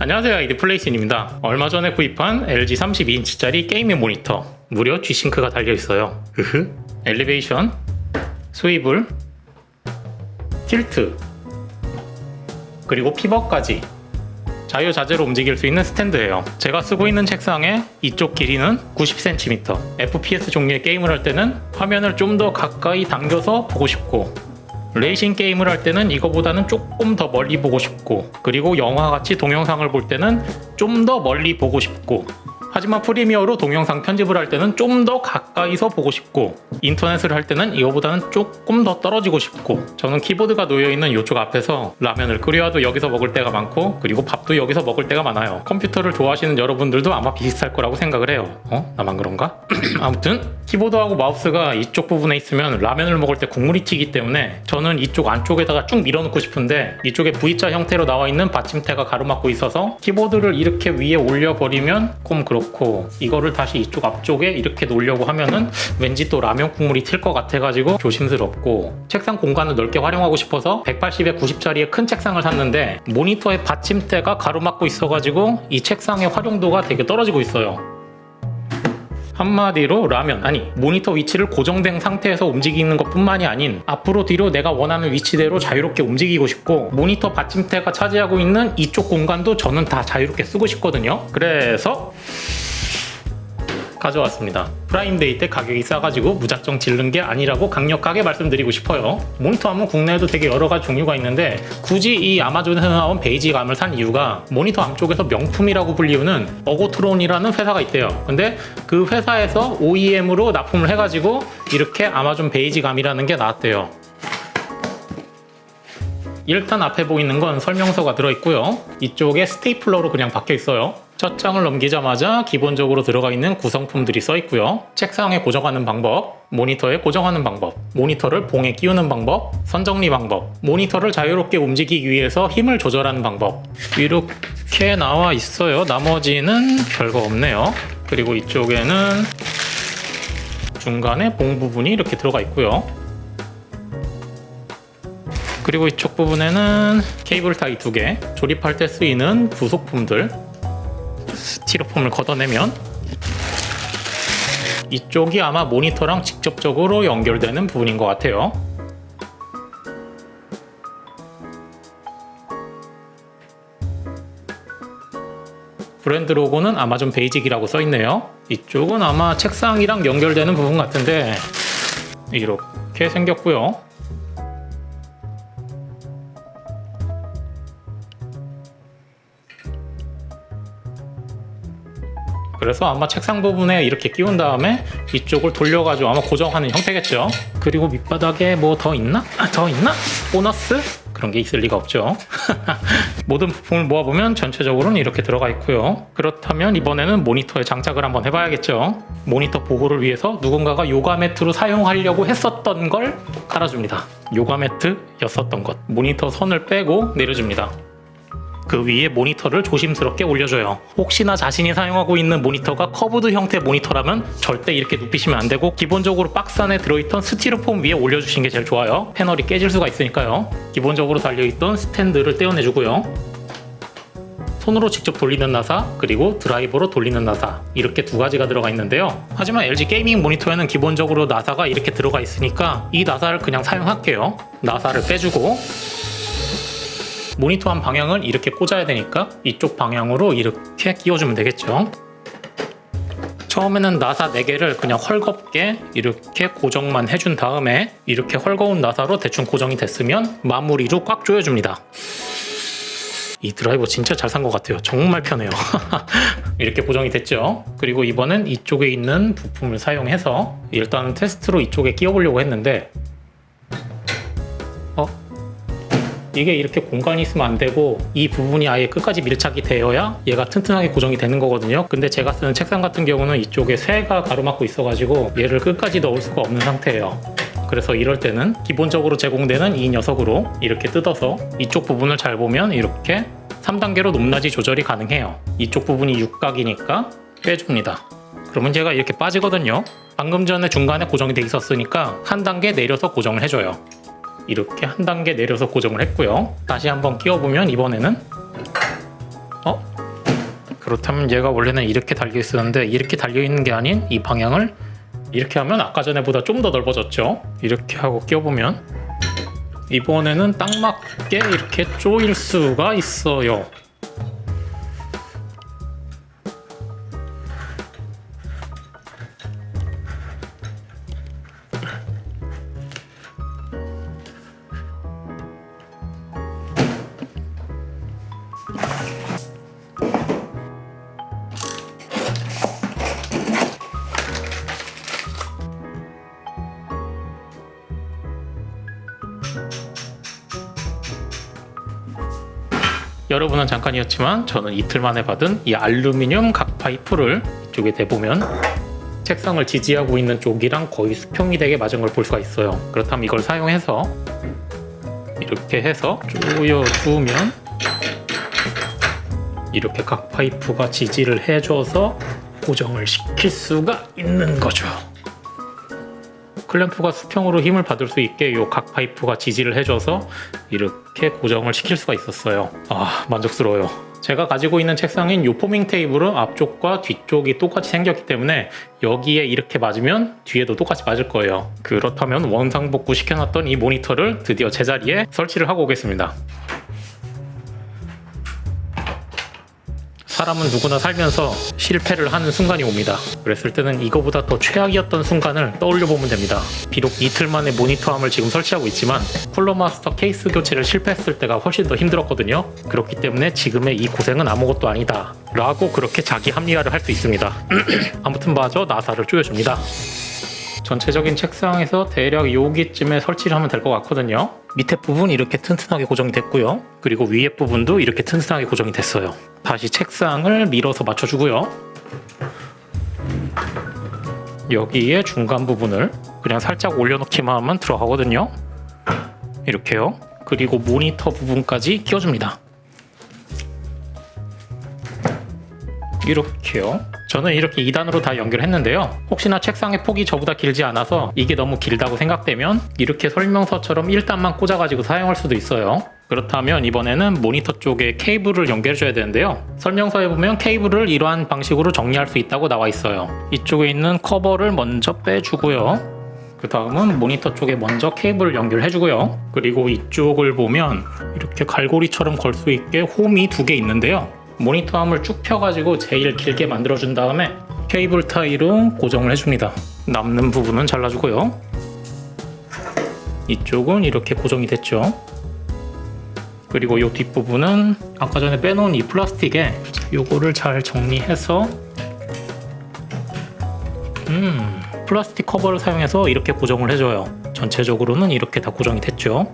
안녕하세요, 아이디플레이슨입니다. 얼마 전에 구입한 LG 32인치짜리 게이밍 모니터, 무려 G싱크가 달려있어요. 엘리베이션, 스위블, 틸트, 그리고 피벗까지 자유자재로 움직일 수 있는 스탠드예요. 제가 쓰고 있는 책상의 이쪽 길이는 90cm. FPS 종류의 게임을 할 때는 화면을 좀 더 가까이 당겨서 보고 싶고, 레이싱 게임을 할 때는 이거보다는 조금 더 멀리 보고 싶고, 그리고 영화같이 동영상을 볼 때는 좀 더 멀리 보고 싶고, 하지만 프리미어로 동영상 편집을 할 때는 좀 더 가까이서 보고 싶고, 인터넷을 할 때는 이거보다는 조금 더 떨어지고 싶고, 저는 키보드가 놓여있는 이쪽 앞에서 라면을 끓여도 여기서 먹을 때가 많고, 그리고 밥도 여기서 먹을 때가 많아요. 컴퓨터를 좋아하시는 여러분들도 아마 비슷할 거라고 생각을 해요. 나만 그런가? 아무튼 키보드하고 마우스가 이쪽 부분에 있으면 라면을 먹을 때 국물이 튀기 때문에 저는 이쪽 안쪽에다가 쭉 밀어넣고 싶은데, 이쪽에 V자 형태로 나와 있는 받침대가 가로막고 있어서 키보드를 이렇게 위에 올려버리면 좀 그렇고, 이거를 다시 이쪽 앞쪽에 이렇게 놓으려고 하면은 왠지 또 라면 국물이 튈 것 같아가지고 조심스럽고, 책상 공간을 넓게 활용하고 싶어서 180에 90짜리의 큰 책상을 샀는데 모니터에 받침대가 가로막고 있어가지고 이 책상의 활용도가 되게 떨어지고 있어요. 한마디로 모니터 위치를 고정된 상태에서 움직이는 것 뿐만이 아닌 앞으로 뒤로 내가 원하는 위치대로 자유롭게 움직이고 싶고, 모니터 받침대가 차지하고 있는 이쪽 공간도 저는 다 자유롭게 쓰고 싶거든요. 그래서 가져왔습니다. 프라임데이 때 가격이 싸가지고 무작정 지른 게 아니라고 강력하게 말씀드리고 싶어요. 모니터 하면 국내에도 되게 여러가지 종류가 있는데, 굳이 이 아마존에서 나온 베이지감을 산 이유가, 모니터 앞쪽에서 명품이라고 불리우는 어고트론이라는 회사가 있대요. 근데 그 회사에서 OEM으로 납품을 해가지고 이렇게 아마존 베이지감이라는 게 나왔대요. 일단 앞에 보이는 건 설명서가 들어있고요. 이쪽에 스테이플러로 그냥 박혀있어요. 첫 장을 넘기자마자 기본적으로 들어가 있는 구성품들이 써있고요. 책상에 고정하는 방법, 모니터에 고정하는 방법, 모니터를 봉에 끼우는 방법, 선정리 방법, 모니터를 자유롭게 움직이기 위해서 힘을 조절하는 방법, 이렇게 나와 있어요. 나머지는 별거 없네요. 그리고 이쪽에는 중간에 봉 부분이 이렇게 들어가 있고요. 그리고 이쪽 부분에는 케이블 타이 2개, 조립할 때 쓰이는 부속품들, 스티로폼을 걷어내면 이쪽이 아마 모니터랑 직접적으로 연결되는 부분인 것 같아요. 브랜드 로고는 아마존 베이직이라고 써있네요. 이쪽은 아마 책상이랑 연결되는 부분 같은데 이렇게 생겼고요. 그래서 아마 책상 부분에 이렇게 끼운 다음에 이쪽을 돌려가지고 아마 고정하는 형태겠죠. 그리고 밑바닥에 뭐 더 있나? 보너스? 그런 게 있을 리가 없죠. 모든 부품을 모아보면 전체적으로는 이렇게 들어가 있고요. 그렇다면 이번에는 모니터에 장착을 한번 해봐야겠죠. 모니터 보호를 위해서 누군가가 요가 매트로 사용하려고 했었던 걸 깔아줍니다. 요가 매트였었던 것. 모니터 선을 빼고 내려줍니다. 그 위에 모니터를 조심스럽게 올려줘요. 혹시나 자신이 사용하고 있는 모니터가 커브드 형태 모니터라면 절대 이렇게 눕히시면 안 되고, 기본적으로 박스 안에 들어있던 스티로폼 위에 올려주시는 게 제일 좋아요. 패널이 깨질 수가 있으니까요. 기본적으로 달려있던 스탠드를 떼어내주고요. 손으로 직접 돌리는 나사, 그리고 드라이버로 돌리는 나사, 이렇게 두 가지가 들어가 있는데요. 하지만 LG 게이밍 모니터에는 기본적으로 나사가 이렇게 들어가 있으니까 이 나사를 그냥 사용할게요. 나사를 빼주고, 모니터 한 방향을 이렇게 꽂아야 되니까 이쪽 방향으로 이렇게 끼워주면 되겠죠. 처음에는 나사 4개를 그냥 헐겁게 이렇게 고정만 해준 다음에, 이렇게 헐거운 나사로 대충 고정이 됐으면 마무리로 꽉 조여줍니다. 이 드라이버 진짜 잘 산 것 같아요. 정말 편해요. 이렇게 고정이 됐죠. 그리고 이번엔 이쪽에 있는 부품을 사용해서 일단 테스트로 이쪽에 끼워보려고 했는데, 이게 이렇게 공간이 있으면 안 되고, 이 부분이 아예 끝까지 밀착이 되어야 얘가 튼튼하게 고정이 되는 거거든요. 근데 제가 쓰는 책상 같은 경우는 이쪽에 쇠가 가로막고 있어가지고 얘를 끝까지 넣을 수가 없는 상태예요. 그래서 이럴 때는 기본적으로 제공되는 이 녀석으로 이렇게 뜯어서 이쪽 부분을 잘 보면 이렇게 3단계로 높낮이 조절이 가능해요. 이쪽 부분이 육각이니까 빼줍니다. 그러면 얘가 이렇게 빠지거든요. 방금 전에 중간에 고정이 돼 있었으니까 한 단계 내려서 고정을 해줘요. 이렇게 한 단계 내려서 고정을 했고요. 다시 한번 끼워보면 이번에는 그렇다면 얘가 원래는 이렇게 달려 있었는데 이렇게 달려 있는 게 아닌 이 방향을 이렇게 하면 아까 전에보다 좀 더 넓어졌죠. 이렇게 하고 껴보면 이번에는 딱 맞게 이렇게 조일 수가 있어요. 여러분은 잠깐이었지만 저는 이틀 만에 받은 이 알루미늄 각 파이프를 이쪽에 대보면 책상을 지지하고 있는 쪽이랑 거의 수평이 되게 맞은 걸 볼 수가 있어요. 그렇다면 이걸 사용해서 이렇게 해서 조여주면 이렇게 각 파이프가 지지를 해줘서 고정을 시킬 수가 있는 거죠. 클램프가 수평으로 힘을 받을 수 있게 이 각 파이프가 지지를 해줘서 이렇게 고정을 시킬 수가 있었어요. 만족스러워요. 제가 가지고 있는 책상인 이 포밍 테이블은 앞쪽과 뒤쪽이 똑같이 생겼기 때문에 여기에 이렇게 맞으면 뒤에도 똑같이 맞을 거예요. 그렇다면 원상복구 시켜놨던 이 모니터를 드디어 제자리에 설치를 하고 오겠습니다. 사람은 누구나 살면서 실패를 하는 순간이 옵니다. 그랬을 때는 이거보다 더 최악이었던 순간을 떠올려 보면 됩니다. 비록 이틀 만에 모니터함을 지금 설치하고 있지만 쿨러마스터 케이스 교체를 실패했을 때가 훨씬 더 힘들었거든요. 그렇기 때문에 지금의 이 고생은 아무것도 아니다 라고 그렇게 자기 합리화를 할 수 있습니다. 아무튼 마저 나사를 조여줍니다. 전체적인 책상에서 대략 여기쯤에 설치를 하면 될 것 같거든요. 밑에 부분 이렇게 튼튼하게 고정이 됐고요. 그리고 위에 부분도 이렇게 튼튼하게 고정이 됐어요. 다시 책상을 밀어서 맞춰주고요. 여기에 중간 부분을 그냥 살짝 올려놓기만 하면 들어가거든요. 이렇게요. 그리고 모니터 부분까지 끼워줍니다. 이렇게요. 저는 이렇게 2단으로 다 연결했는데요. 혹시나 책상의 폭이 저보다 길지 않아서 이게 너무 길다고 생각되면 이렇게 설명서처럼 1단만 꽂아가지고 사용할 수도 있어요. 그렇다면 이번에는 모니터 쪽에 케이블을 연결해줘야 되는데요. 설명서에 보면 케이블을 이러한 방식으로 정리할 수 있다고 나와 있어요. 이쪽에 있는 커버를 먼저 빼주고요. 그 다음은 모니터 쪽에 먼저 케이블을 연결해주고요. 그리고 이쪽을 보면 이렇게 갈고리처럼 걸 수 있게 홈이 2개 있는데요. 모니터 함을 쭉 펴가지고 제일 길게 만들어준 다음에 케이블 타이로 고정을 해줍니다. 남는 부분은 잘라주고요. 이쪽은 이렇게 고정이 됐죠. 그리고 이 뒷부분은 아까 전에 빼놓은 이 플라스틱에 요거를 잘 정리해서 플라스틱 커버를 사용해서 이렇게 고정을 해줘요. 전체적으로는 이렇게 다 고정이 됐죠.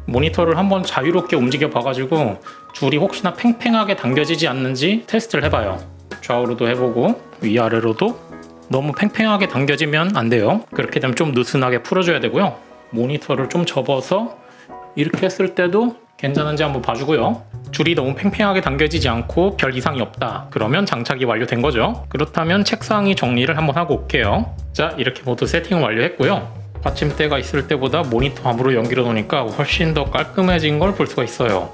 모니터를 한번 자유롭게 움직여 봐가지고 줄이 혹시나 팽팽하게 당겨지지 않는지 테스트를 해봐요. 좌우로도 해보고 위아래로도. 너무 팽팽하게 당겨지면 안 돼요. 그렇게 되면 좀 느슨하게 풀어줘야 되고요. 모니터를 좀 접어서 이렇게 했을 때도 괜찮은지 한번 봐주고요. 줄이 너무 팽팽하게 당겨지지 않고 별 이상이 없다. 그러면 장착이 완료된 거죠. 그렇다면 책상이 정리를 한번 하고 올게요. 자, 이렇게 모두 세팅을 완료했고요. 받침대가 있을 때보다 모니터 함으로 연결해 놓으니까 훨씬 더 깔끔해진 걸 볼 수가 있어요.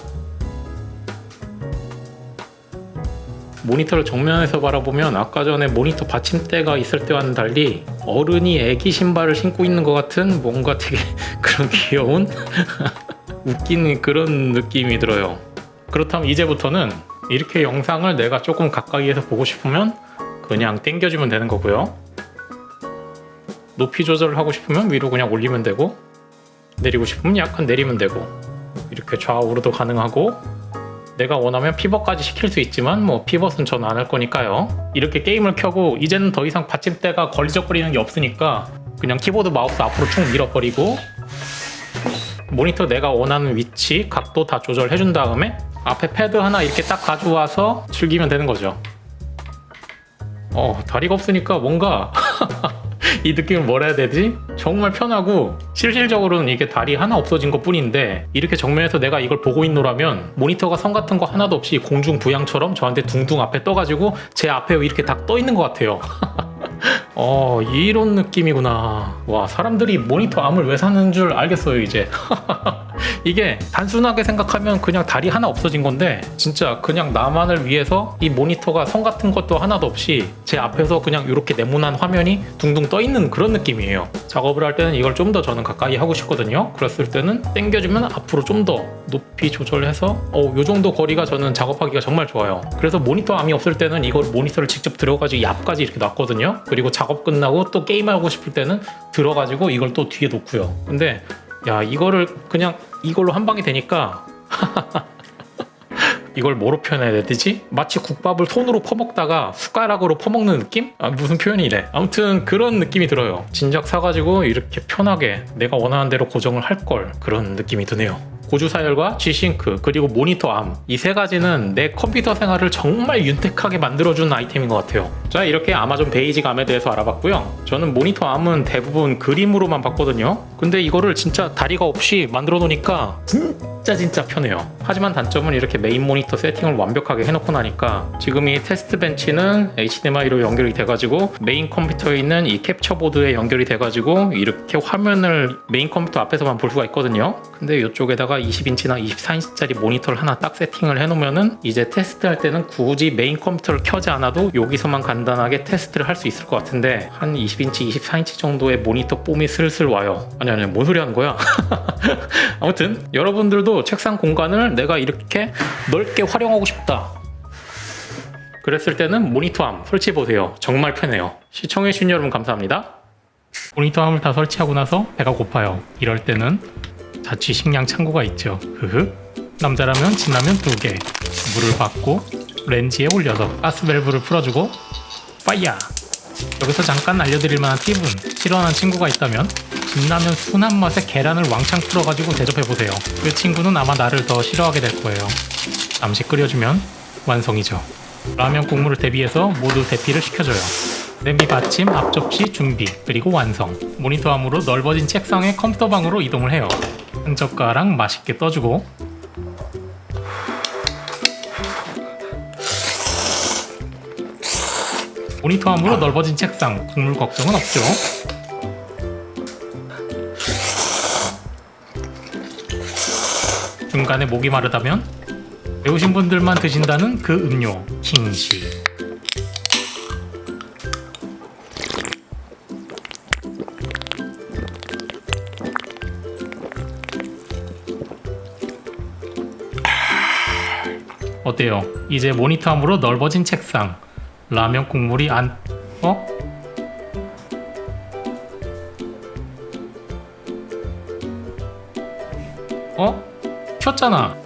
모니터를 정면에서 바라보면 아까 전에 모니터 받침대가 있을 때와는 달리 어른이 애기 신발을 신고 있는 것 같은 뭔가 되게 그런 귀여운 웃긴 그런 느낌이 들어요. 그렇다면 이제부터는 이렇게 영상을 내가 조금 가까이에서 보고 싶으면 그냥 당겨주면 되는 거고요. 높이 조절을 하고 싶으면 위로 그냥 올리면 되고, 내리고 싶으면 약간 내리면 되고, 이렇게 좌우로도 가능하고, 내가 원하면 피벗까지 시킬 수 있지만 뭐 피벗은 전 안 할 거니까요. 이렇게 게임을 켜고 이제는 더 이상 받침대가 걸리적거리는 게 없으니까 그냥 키보드 마우스 앞으로 쭉 밀어버리고 모니터 내가 원하는 위치, 각도 다 조절해준 다음에 앞에 패드 하나 이렇게 딱 가져와서 즐기면 되는 거죠. 다리가 없으니까 뭔가 이 느낌을 뭐라 해야 되지? 정말 편하고 실질적으로는 이게 다리 하나 없어진 것 뿐인데 이렇게 정면에서 내가 이걸 보고 있노라면 모니터가 선 같은 거 하나도 없이 공중 부양처럼 저한테 둥둥 앞에 떠가지고 제 앞에 이렇게 딱 떠 있는 것 같아요. 이런 느낌이구나. 와, 사람들이 모니터 암을 왜 사는 줄 알겠어요 이제. 이게 단순하게 생각하면 그냥 다리 하나 없어진 건데 진짜 그냥 나만을 위해서 이 모니터가 선 같은 것도 하나도 없이 제 앞에서 그냥 이렇게 네모난 화면이 둥둥 떠 있는 그런 느낌이에요. 작업을 할 때는 이걸 좀 더 저는 가까이 하고 싶거든요. 그랬을 때는 당겨주면 앞으로 좀 더 높이 조절해서 요 정도 거리가 저는 작업하기가 정말 좋아요. 그래서 모니터 암이 없을 때는 이걸 모니터를 직접 들어가지고 이 앞까지 이렇게 놨거든요. 그리고 작업 끝나고 또 게임하고 싶을 때는 들어가지고 이걸 또 뒤에 놓고요. 근데 야, 이거를 그냥 이걸로 한 방이 되니까 이걸 뭐로 표현해야 되지? 마치 국밥을 손으로 퍼먹다가 숟가락으로 퍼먹는 느낌? 무슨 표현이 이래. 아무튼 그런 느낌이 들어요. 진작 사가지고 이렇게 편하게 내가 원하는 대로 고정을 할 걸, 그런 느낌이 드네요. 고주 사열과 G싱크 그리고 모니터 암, 이 세 가지는 내 컴퓨터 생활을 정말 윤택하게 만들어준 아이템인 것 같아요. 자, 이렇게 아마존 베이직 암에 대해서 알아봤고요. 저는 모니터 암은 대부분 그림으로만 봤거든요. 근데 이거를 진짜 다리가 없이 만들어 놓으니까 진짜 편해요. 하지만 단점은 이렇게 메인 모니터 세팅을 완벽하게 해놓고 나니까 지금 이 테스트 벤치는 HDMI로 연결이 돼가지고 메인 컴퓨터에 있는 이 캡처 보드에 연결이 돼가지고 이렇게 화면을 메인 컴퓨터 앞에서만 볼 수가 있거든요. 근데 이쪽에다가 20인치나 24인치짜리 모니터를 하나 딱 세팅을 해놓으면은 이제 테스트할 때는 굳이 메인 컴퓨터를 켜지 않아도 여기서만 간단하게 테스트를 할 수 있을 것 같은데 한 20인치, 24인치 정도의 모니터 뽐이 슬슬 와요. 아니 뭔 소리 하는 거야? 아무튼 여러분들도 책상 공간을 내가 이렇게 넓게 활용하고 싶다, 그랬을 때는 모니터암 설치해보세요. 정말 편해요. 시청해주신 여러분 감사합니다. 모니터암을 다 설치하고 나서 배가 고파요. 이럴 때는 자취 식량 창고가 있죠. 남자라면 진라면 2개, 물을 받고 렌지에 올려서 가스 밸브를 풀어주고 파이야! 여기서 잠깐 알려드릴 만한 팁은 싫어하는 친구가 있다면 진라면 순한 맛에 계란을 왕창 풀어가지고 대접해보세요. 그 친구는 아마 나를 더 싫어하게 될 거예요. 잠시 끓여주면 완성이죠. 라면 국물을 대비해서 모두 대피를 시켜줘요. 냄비 받침, 앞접시 준비, 그리고 완성. 모니터암으로 넓어진 책상에 컴퓨터방으로 이동을 해요. 한 젓가락 맛있게 떠주고 모니터암으로 넓어진 책상, 국물 걱정은 없죠. 중간에 목이 마르다면 배우신 분들만 드신다는 그 음료, 킹시. 어때요? 이제 모니터암으로 넓어진 책상, 라면 국물이 안... 켰잖아.